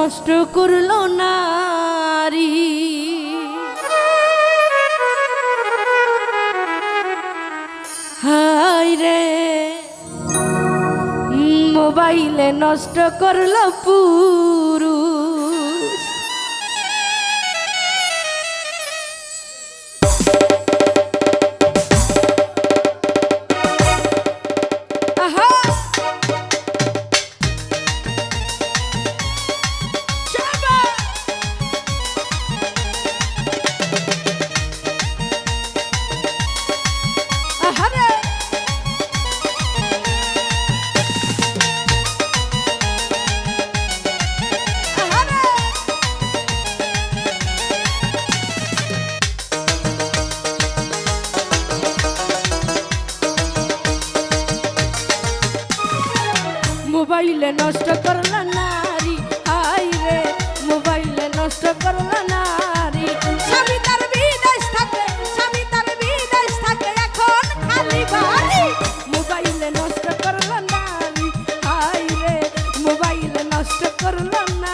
নষ্ট করলো নারী। হায় রে মোবাইলে নষ্ট করলো পুরুষ। মোবাইলে নষ্ট করলা নারী, হায় রে মোবাইলে নষ্ট করলা নারী। স্বামী তার বিদেশ থাকে, স্বামী তার বিদেশ থাকে, এখন খালি বাড়ি। মোবাইলে নষ্ট করলা নারী, হায় রে মোবাইলে নষ্ট করলা নারী।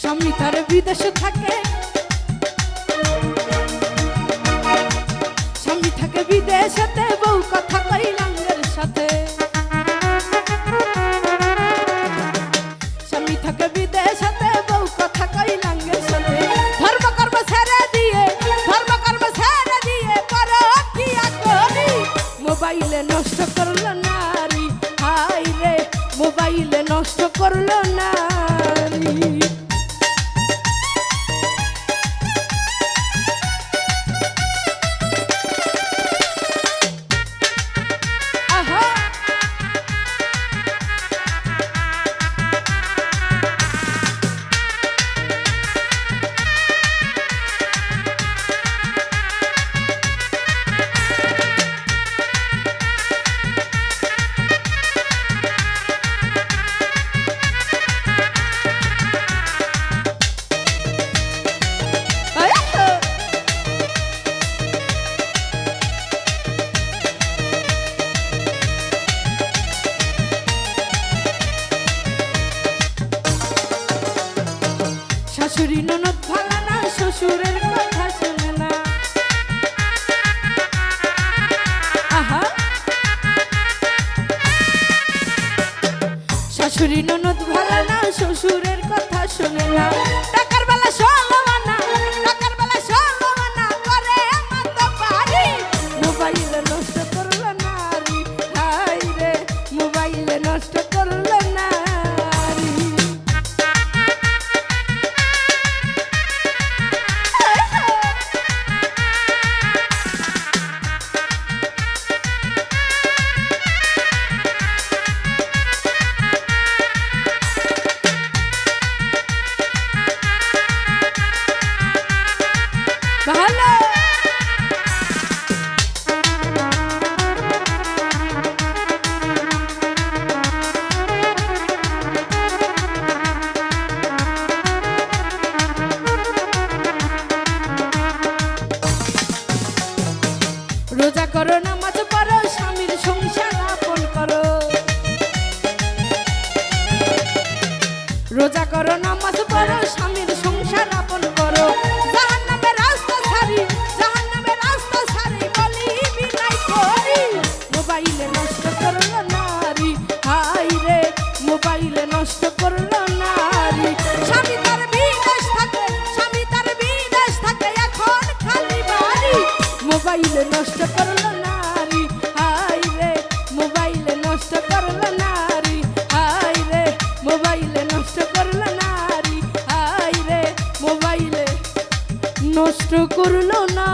স্বামী তার বিদেশে থাকে, স্বামী থাকে বিদেশেতে, বউ কথা কই লাঙ্গের সাথে। স্বামী থাকে বিদেশেতে, বউ কথা কই লাঙ্গের সাথে। ধর্মকর্ম ছেড়ে দিয়ে, ধর্মকর্ম ছেড়ে দিয়ে পরকিয়া করি। মোবাইলে নষ্ট করলো নারী, হায় রে মোবাইলে নষ্ট করলো নারী। শাশুড়ি ননদ ভালো না, শ্বশুরের কথা শুনে না। আহা শাশুড়ি ননদ ভালো না, শ্বশুরের কথা শুনে না। টাকার বেলা ষোলো আনা, টাকার বেলা ষোলো আনা করে মাত্র পারি। মোবাইলে নষ্ট করলো নারী, হায় রে মোবাইলে নষ্ট করলো নারী। ভালো রোজা করো, নামাজ পড়ো, স্বামীর সংসার আপন করো। রোজা করো, নামাজ পড়ো, স্বামীর সংসার আপন করো। জাহান্নামের রাস্তা ছাড়ি, জাহান্নামের রাস্তা ছাড়ি বলি বিনাই করি। মোবাইলে নষ্ট করলো নারী, হায় রে মোবাইলে নষ্ট করলো নারী। স্বামী তার বিদেশ থাকে, স্বামী তার বিদেশ থাকে, এখন খালি বাড়ি। মোবাইলে নষ্ট করলো নারী, হায় রে মোবাইলে নষ্ট করলো নারী, হায় রে মোবাইলে নষ্ট করলো নারী, হায় রে মোবাইলে নষ্ট করলো না।